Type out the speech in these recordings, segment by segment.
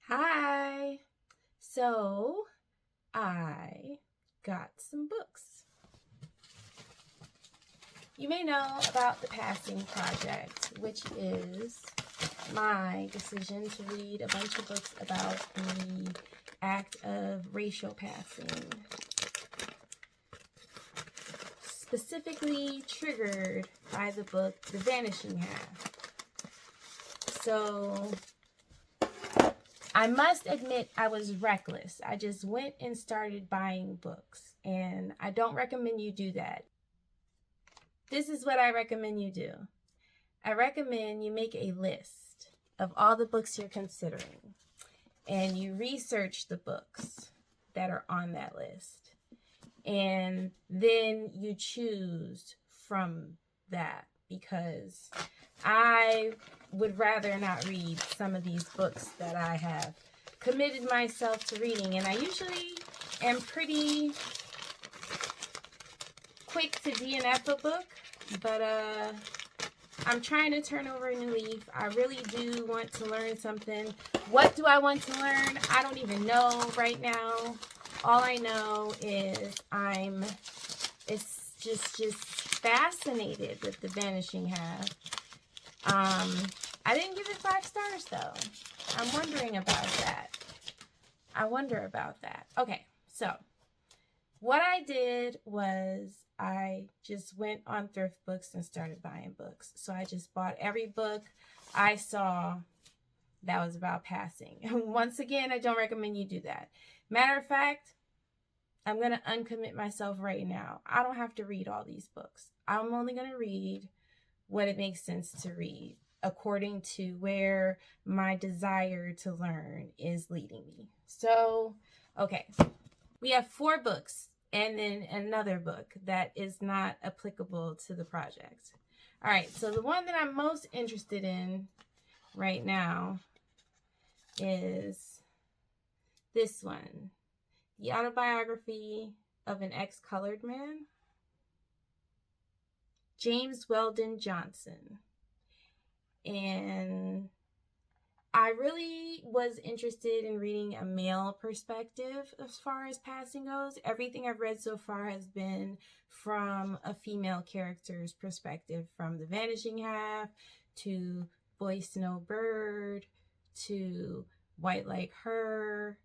Hi. So I got some books. You may know about the Passing Project, which is my decision to read a bunch of books about the act of racial passing. Specifically triggered by the book The Vanishing Half. So I must admit I was reckless. I just went and started buying books, and I don't recommend you do that. This is what I recommend you do. I recommend you make a list of all the books you're considering, and you research the books that are on that list, and then you choose from that, because I would rather not read some of these books that I have committed myself to reading. And I usually am pretty quick to DNF a book, but I'm trying to turn over a new leaf. I really do want to learn something. What do I want to learn? I don't even know right now. All I know is it's just fascinated with The Vanishing Half. I didn't give it 5 stars though. I'm wondering about that. I wonder about that. Okay, so what I did was I just went on Thrift Books and started buying books. So I just bought every book I saw that was about passing. Once again, I don't recommend you do that. Matter of fact, I'm going to uncommit myself right now. I don't have to read all these books. I'm only going to read what it makes sense to read according to where my desire to learn is leading me. So, okay, we have 4 books and then another book that is not applicable to the project. All right, so the one that I'm most interested in right now is this one, The Autobiography of an Ex-Colored Man, James Weldon Johnson. And I really was interested in reading a male perspective as far as passing goes. Everything I've read so far has been from a female character's perspective, from The Vanishing Half to Boy Snowbird to White Like Her,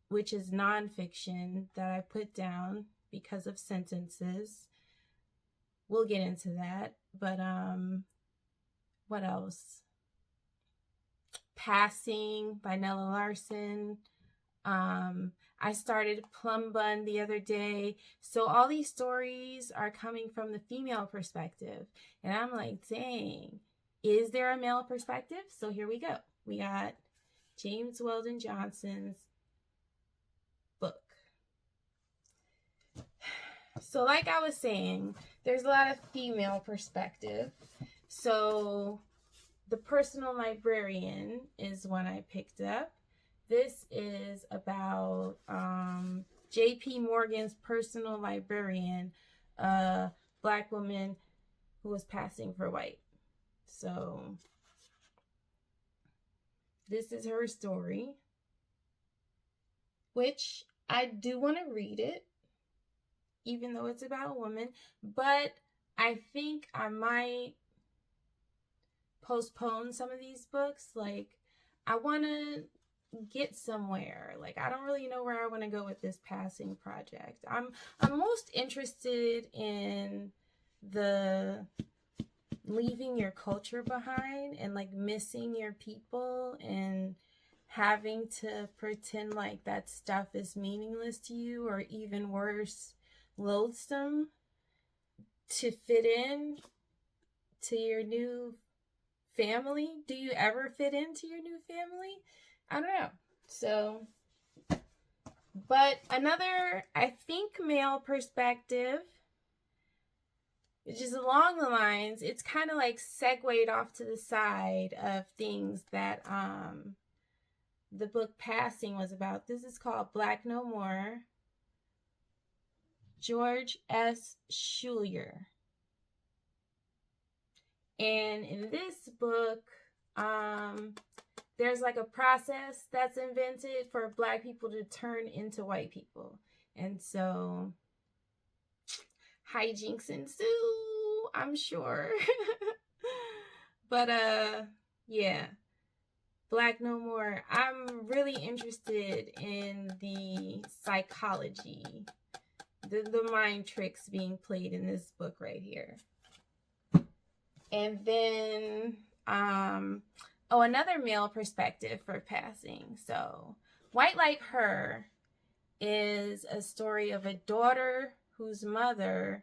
which is nonfiction that I put down because of sentences. We'll get into that. But what else? Passing by Nella Larson. I started Plum Bun the other day. So all these stories are coming from the female perspective. And I'm like, dang, is there a male perspective? So here we go. We got James Weldon Johnson's book. So like I was saying, there's a lot of female perspective. So The Personal Librarian is one I picked up. This is about J.P. Morgan's personal librarian, a black woman who was passing for white. So this is her story, which I do want to read it, even though it's about a woman, but I think I might postpone some of these books. Like, I want to get somewhere. Like, I don't really know where I want to go with this passing project. I'm most interested in the leaving your culture behind and like missing your people and having to pretend like that stuff is meaningless to you, or even worse, loathsome, to fit in to your new family. Do you ever fit into your new family? I don't know. So, but another, I think, male perspective, which is along the lines, it's kind of like segued off to the side of things that the book Passing was about. This is called Black No More, George S. Schuler. And in this book, there's like a process that's invented for black people to turn into white people. And so hijinks ensue, I'm sure. But yeah. Black No More. I'm really interested in the psychology, the mind tricks being played in this book right here. And then another male perspective for passing. So White Like Her is a story of a daughter whose mother,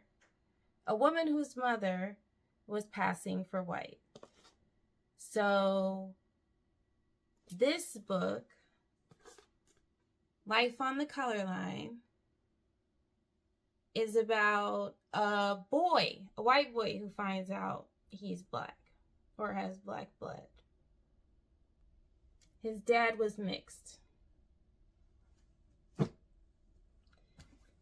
a woman whose mother was passing for white. So this book, Life on the Color Line, is about a boy, a white boy who finds out he's black or has black blood. His dad was mixed.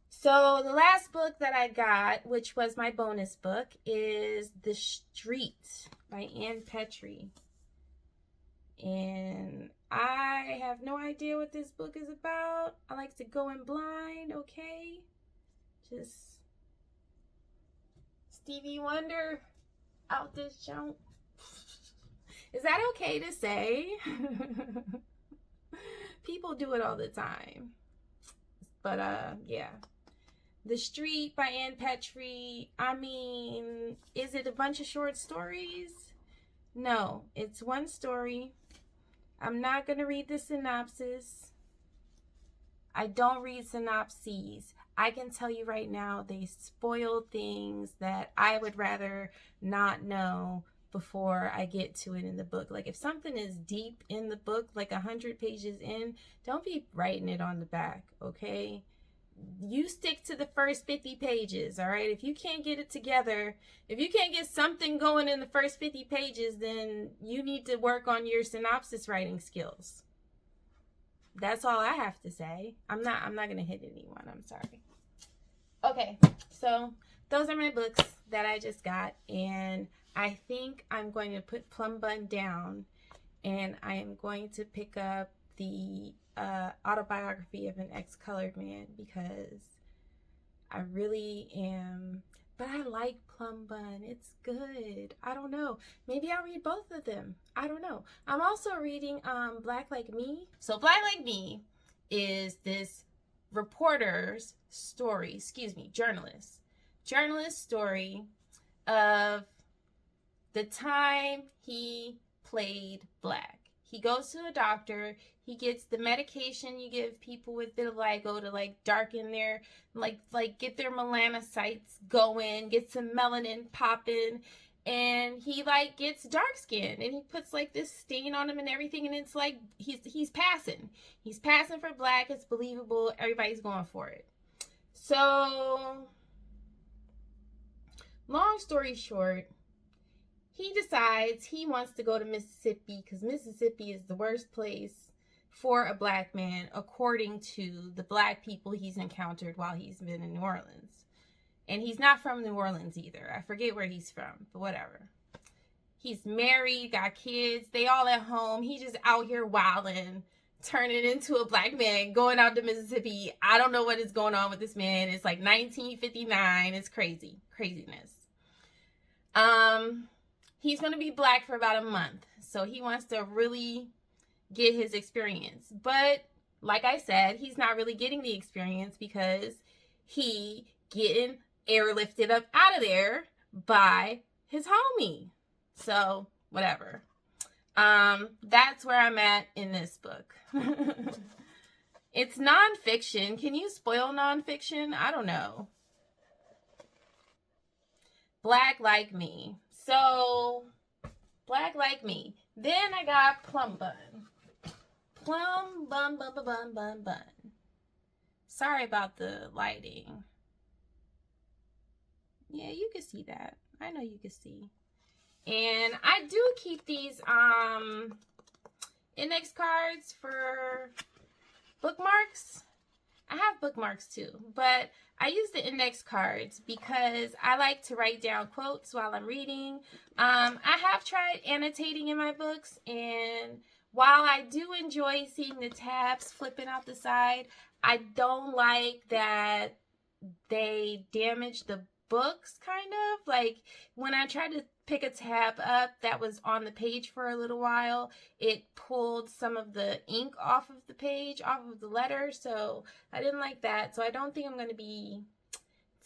So the last book that I got, which was my bonus book, is The Street by Ann Petry. And I have no idea what this book is about. I like to go in blind, okay? Just Stevie Wonder out this junk. Is that okay to say? People do it all the time. But yeah. The Street by Ann Petry. I mean, is it a bunch of short stories? No, it's one story. I'm not going to read the synopsis. I don't read synopses. I can tell you right now, they spoil things that I would rather not know before I get to it in the book. Like if something is deep in the book, like 100 pages in, don't be writing it on the back, okay? You stick to the first 50 pages, all right? If you can't get it together, if you can't get something going in the first 50 pages, then you need to work on your synopsis writing skills. That's all I have to say. I'm not going to hit anyone. I'm sorry. Okay, so those are my books that I just got, and I think I'm going to put Plum Bun down, and I am going to pick up the Autobiography of an Ex-Colored Man, because I really am. But I like Plum Bun. It's good. I don't know. Maybe I'll read both of them. I don't know. I'm also reading Black Like Me. So Black Like Me is this reporter's story, journalist story of the time he played black. He goes to a doctor. He gets the medication you give people with vitiligo to like darken their, like get their melanocytes going, get some melanin popping, and he like gets dark skin, and he puts like this stain on him and everything, and it's like he's passing for black. It's believable. Everybody's going for it. So long story short, he decides he wants to go to Mississippi because Mississippi is the worst place for a black man, according to the black people he's encountered while he's been in New Orleans. And he's not from New Orleans either. I forget where he's from, but whatever. He's married, got kids, they all at home. He just out here wilding, turning into a black man, going out to Mississippi. I don't know what is going on with this man. It's like 1959. It's crazy. Craziness. He's going to be black for about a month. So he wants to really get his experience. But like I said, he's not really getting the experience because he getting airlifted up out of there by his homie. So whatever. That's where I'm at in this book. It's nonfiction. Can you spoil nonfiction? I don't know. Black Like Me. So, Black Like Me. Then I got Plum Bun. Plum Bun, bun, bun, bun, bun, bun. Sorry about the lighting. Yeah, you can see that. I know you can see. And I do keep these index cards for bookmarks. I have bookmarks too, but I use the index cards because I like to write down quotes while I'm reading. I have tried annotating in my books, and While I do enjoy seeing the tabs flipping out the side, I don't like that they damage the books, kind of. Like, when I tried to pick a tab up that was on the page for a little while, it pulled some of the ink off of the page, off of the letter, so I didn't like that. So I don't think I'm going to be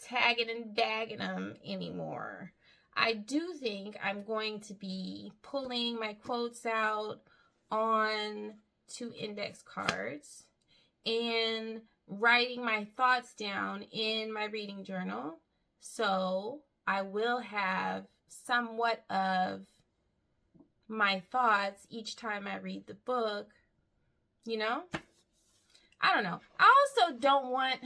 tagging and bagging them anymore. I do think I'm going to be pulling my quotes out on 2 index cards and writing my thoughts down in my reading journal. So I will have somewhat of my thoughts each time I read the book, you know? I don't know. I also don't want,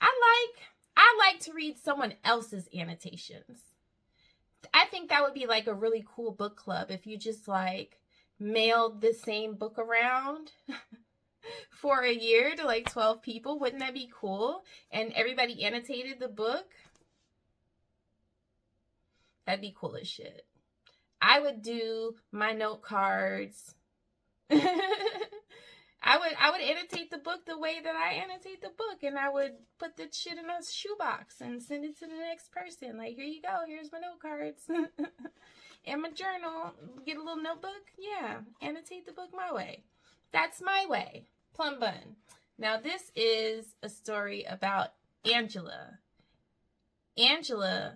I like to read someone else's annotations. I think that would be like a really cool book club if you just like mailed the same book around for a year to like 12 people. Wouldn't that be cool? And everybody annotated the book. That'd be cool as shit. I would do my note cards. I would annotate the book the way that I annotate the book, and I would put the shit in a shoebox and send it to the next person. Like, here you go, here's my note cards. And my journal. Get a little notebook. Yeah, annotate the book my way. That's my way. Plum bun. Now, this is a story about Angela. Angela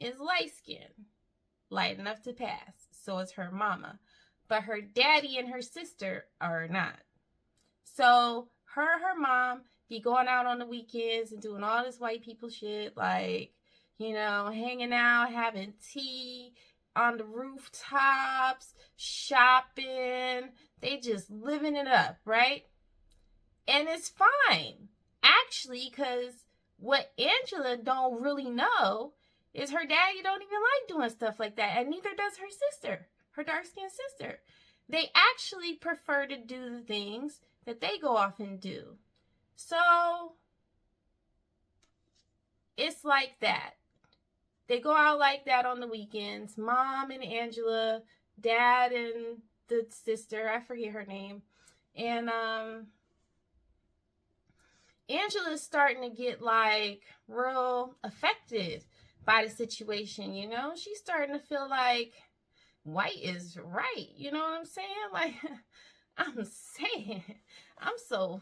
is light-skinned, light enough to pass. So is her mama. But her daddy and her sister are not. So her mom be going out on the weekends and doing all this white people shit, like, you know, hanging out, having tea on the rooftops, shopping. They just living it up, right? And it's fine, actually, because what Angela don't really know is her daddy don't even like doing stuff like that, and neither does her sister, her dark-skinned sister. They actually prefer to do the things that they go off and do. So it's like that. They go out like that on the weekends. Mom and Angela, dad and the sister, I forget her name. And Angela's starting to get like real affected by the situation, you know? She's starting to feel like white is right. You know what I'm saying? Like, I'm saying, I'm so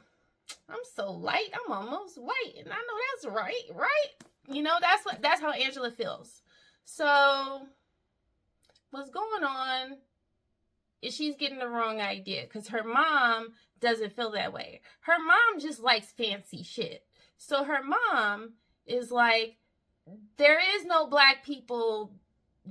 light. I'm almost white, and I know that's right? You know, that's how Angela feels. So what's going on is she's getting the wrong idea, because her mom doesn't feel that way. Her mom just likes fancy shit. So her mom is like, there is no black people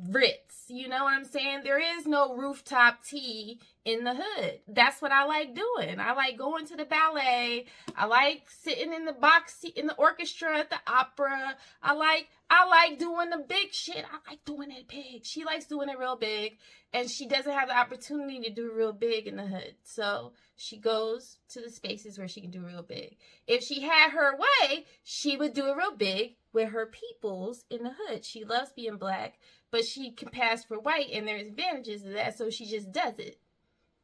Ritz, you know what I'm saying? There is no rooftop tea in the hood. That's what I like doing. I like going to the ballet. I like sitting in the box seat in the orchestra at the opera. I like doing the big shit. I like doing it big. She likes doing it real big, and she doesn't have the opportunity to do real big in the hood. So she goes to the spaces where she can do real big. If she had her way, she would do it real big with her peoples in the hood. She loves being black, but she can pass for white, and there's advantages to that, so she just does it.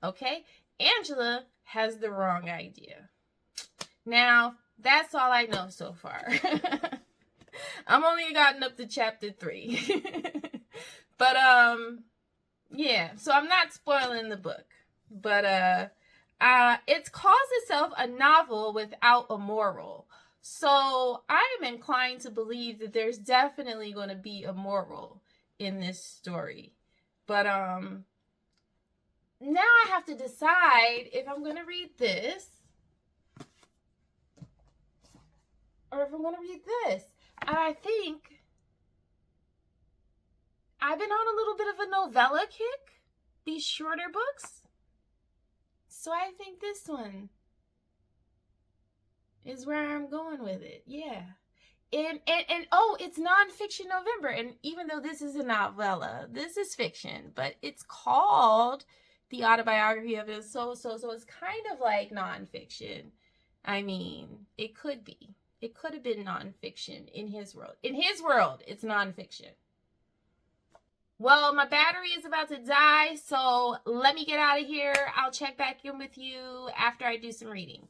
Okay? Angela has the wrong idea. Now, that's all I know so far. I'm only gotten up to chapter 3. But, yeah, so I'm not spoiling the book. But, it calls itself a novel without a moral. So I'm inclined to believe that there's definitely going to be a moral in this story. But now I have to decide if I'm going to read this or if I'm going to read this. And I think I've been on a little bit of a novella kick, these shorter books. So I think this one is where I'm going with it. Yeah. And oh, it's nonfiction November. And even though this is a novella, this is fiction, but it's called The Autobiography of it. So it's kind of like nonfiction. I mean, it could be. It could have been nonfiction in his world. In his world, it's nonfiction. Well, my battery is about to die, so let me get out of here. I'll check back in with you after I do some reading.